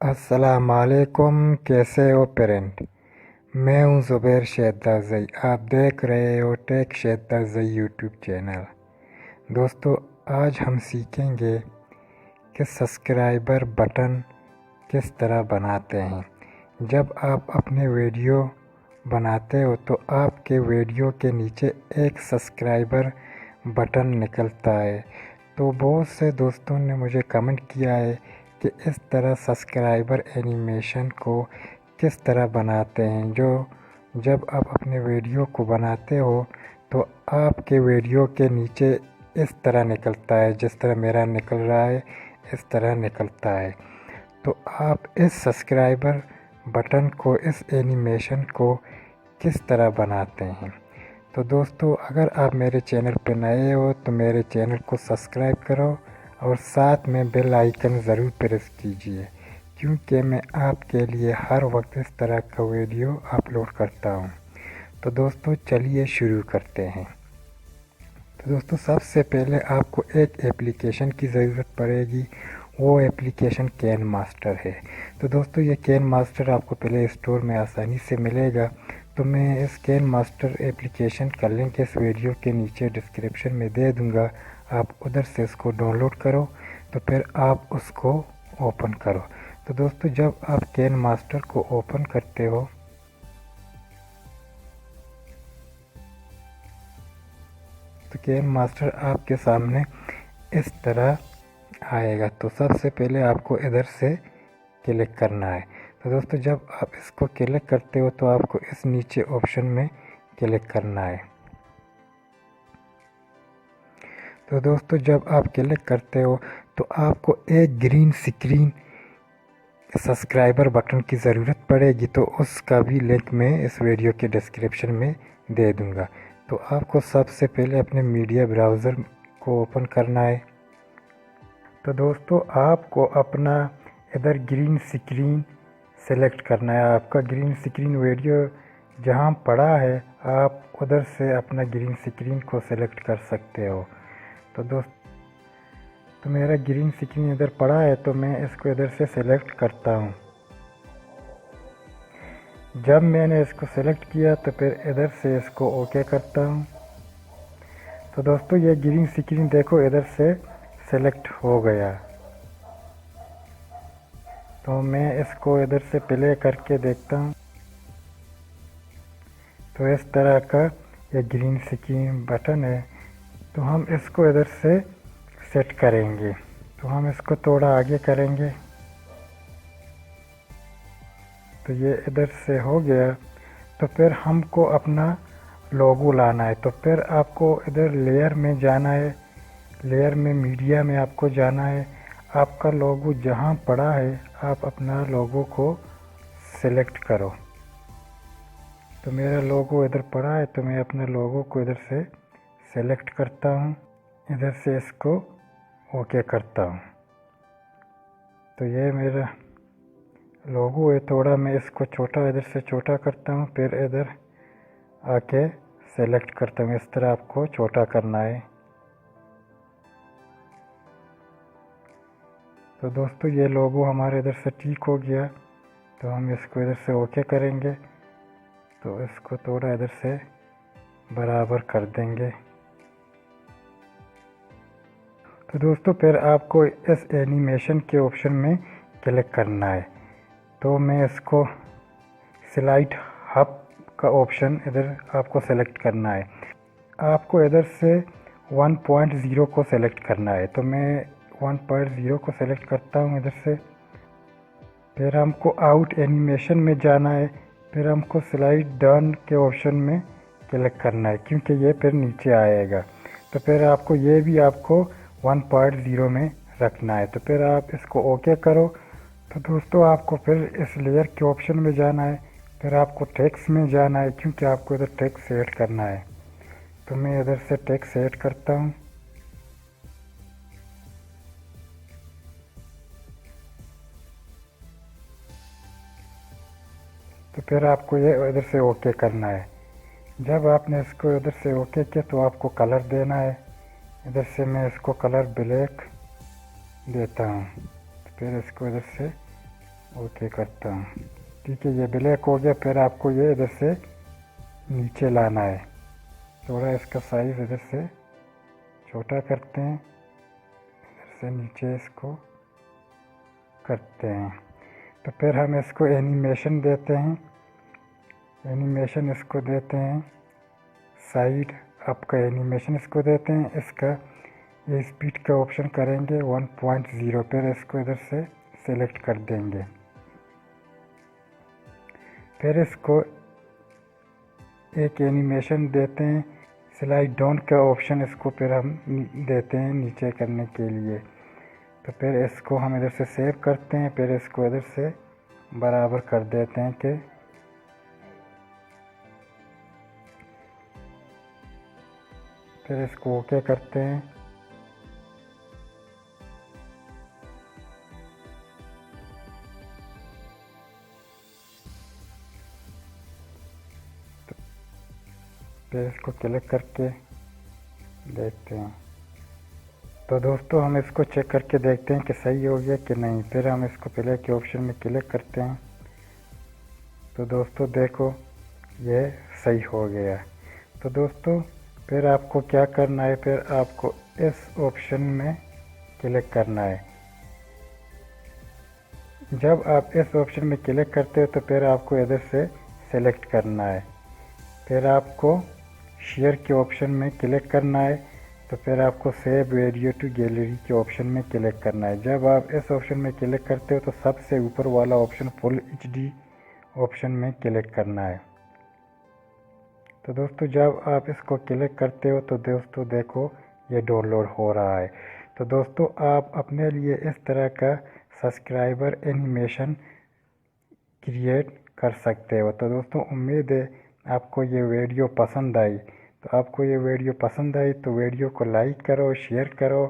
अस्सलामुअलैकुम, कैसे हो पेरेंट। मैं हूं ज़ुबैर शेहदाज़ई। आप देख रहे हो टेक शेहदाज़ई यूट्यूब चैनल। दोस्तों, आज हम सीखेंगे कि सब्सक्राइबर बटन किस तरह बनाते हैं। जब आप अपने वीडियो बनाते हो तो आपके वीडियो के नीचे एक सब्सक्राइबर बटन निकलता है। तो बहुत से दोस्तों ने मुझे कमेंट किया है कि इस तरह सब्सक्राइबर एनिमेशन को किस तरह बनाते हैं। जब आप अपने वीडियो को बनाते हो तो आपके वीडियो के नीचे इस तरह निकलता है, जिस तरह मेरा निकल रहा है इस तरह निकलता है। तो आप इस सब्सक्राइबर बटन को, इस एनिमेशन को किस तरह बनाते हैं। तो दोस्तों, अगर आप मेरे चैनल पर नए हो तो मेरे चैनल को सब्सक्राइब करो और साथ में बेल आइकन ज़रूर प्रेस कीजिए, क्योंकि मैं आपके लिए हर वक्त इस तरह का वीडियो अपलोड करता हूं। तो दोस्तों, चलिए शुरू करते हैं। तो दोस्तों, सबसे पहले आपको एक एप्लीकेशन की ज़रूरत पड़ेगी। वो एप्लीकेशन कैन मास्टर है। तो दोस्तों, ये कैन मास्टर आपको प्ले स्टोर में आसानी से मिलेगा। तो मैं इस कैन मास्टर एप्लीकेशन का लिंक इस वीडियो के नीचे डिस्क्रिप्शन में दे दूंगा। आप उधर से इसको डाउनलोड करो, तो फिर आप उसको ओपन करो। तो दोस्तों, जब आप कैन मास्टर को ओपन करते हो तो कैन मास्टर आपके सामने इस तरह आएगा। तो सबसे पहले आपको इधर से क्लिक करना है। तो दोस्तों, जब आप इसको क्लिक करते हो तो आपको इस नीचे ऑप्शन में क्लिक करना है। तो दोस्तों, जब आप क्लिक करते हो तो आपको एक ग्रीन स्क्रीन सब्सक्राइबर बटन की ज़रूरत पड़ेगी। तो उसका भी लिंक मैं इस वीडियो के डिस्क्रिप्शन में दे दूंगा। तो आपको सबसे पहले अपने मीडिया ब्राउज़र को ओपन करना है। तो दोस्तों, आपको अपना इधर ग्रीन स्क्रीन सेलेक्ट करना है। आपका ग्रीन स्क्रीन वीडियो जहां पड़ा है, आप उधर से अपना ग्रीन स्क्रीन को सेलेक्ट कर सकते हो। तो मेरा ग्रीन स्क्रीन इधर पड़ा है, तो मैं इसको इधर से सेलेक्ट करता हूं। जब मैंने इसको सेलेक्ट किया तो फिर इधर से इसको ओके करता हूं। तो दोस्तों, ये ग्रीन स्क्रीन देखो इधर से सेलेक्ट हो गया। तो मैं इसको इधर से प्ले करके देखता हूँ। तो इस तरह का ये ग्रीन स्क्रीन बटन है। तो हम इसको इधर से सेट करेंगे। तो हम इसको थोड़ा आगे करेंगे। तो ये इधर से हो गया। तो फिर हमको अपना लोगो लाना है। तो फिर आपको इधर लेयर में जाना है। लेयर में मीडिया में आपको जाना है। आपका लोगो जहाँ पड़ा है, आप अपना लोगो को सिलेक्ट करो। तो मेरा लोगो इधर पड़ा है, तो मैं अपने लोगो को इधर से सेलेक्ट करता हूँ। इधर से इसको ओके करता हूँ। तो ये मेरा लोगो है। थोड़ा मैं इसको छोटा इधर से छोटा करता हूँ, फिर इधर आके सेलेक्ट करता हूँ। इस तरह आपको छोटा करना है। तो दोस्तों, ये लोगो हमारे इधर से ठीक हो गया। तो हम इसको इधर से ओके करेंगे। तो इसको थोड़ा इधर से बराबर कर देंगे। तो दोस्तों, फिर आपको इस एनिमेशन के ऑप्शन में क्लिक करना है। तो मैं इसको स्लाइड हब का ऑप्शन इधर आपको सेलेक्ट करना है। आपको इधर से 1.0 को सेलेक्ट करना है। तो मैं 1.0 को सेलेक्ट करता हूँ इधर से। फिर हमको आउट एनिमेशन में जाना है। फिर हमको स्लाइड डाउन के ऑप्शन में क्लिक करना है, क्योंकि ये फिर नीचे आएगा। तो फिर आपको ये भी आपको 1.0 में रखना है। तो फिर आप इसको ओके करो। तो दोस्तों, आपको फिर इस लेयर के ऑप्शन में जाना है। फिर आपको टेक्स्ट में जाना है, क्योंकि आपको इधर टेक्स्ट ऐड करना है। तो मैं इधर से टेक्स्ट ऐड करता हूँ। तो फिर आपको ये इधर से ओके करना है। जब आपने इसको इधर से ओके किया तो आपको कलर देना है। इधर से मैं इसको कलर ब्लैक देता हूँ। तो फिर इसको इधर से ओके करता हूँ। ठीक है, ये ब्लैक हो गया। फिर आपको ये इधर से नीचे लाना है। थोड़ा इसका साइज़ इधर से छोटा करते हैं, इधर से नीचे इसको करते हैं। तो फिर हम इसको एनिमेशन देते हैं। एनिमेशन इसको देते हैं, साइड अप का एनिमेशन इसको देते हैं। इसका ये स्पीड का ऑप्शन करेंगे 1.0 पर, इसको इधर से सेलेक्ट कर देंगे। फिर इसको एक एनिमेशन देते हैं, स्लाइड डाउन का ऑप्शन इसको फिर हम देते हैं नीचे करने के लिए। तो फिर इसको हम इधर से सेव करते हैं। फिर इसको इधर से बराबर कर देते हैं कि फिर इसको ओके करते हैं। फिर इसको क्लिक करके देखते हैं। तो दोस्तों हम इसको चेक करके देखते हैं कि सही हो गया कि नहीं। फिर हम इसको प्ले के ऑप्शन में क्लिक करते हैं। तो दोस्तों देखो ये सही हो गया। तो दोस्तों फिर आपको क्या करना है, फिर आपको इस ऑप्शन में क्लिक करना है। जब आप इस ऑप्शन में क्लिक करते हो तो फिर आपको इधर से सेलेक्ट करना है। फिर आपको शेयर के ऑप्शन में क्लिक करना है। तो फिर आपको सेव वीडियो टू गैलरी के ऑप्शन में क्लिक करना है। जब आप इस ऑप्शन में क्लिक करते हो तो सबसे ऊपर वाला ऑप्शन फुल HD ऑप्शन में क्लिक करना है। तो दोस्तों जब आप इसको क्लिक करते हो तो दोस्तों देखो ये डाउनलोड हो रहा है। तो दोस्तों आप अपने लिए इस तरह का सब्सक्राइबर एनिमेशन क्रिएट कर सकते हो। तो दोस्तों उम्मीद है आपको ये वीडियो पसंद आई। तो आपको ये वीडियो पसंद आई तो वीडियो को लाइक करो, शेयर करो।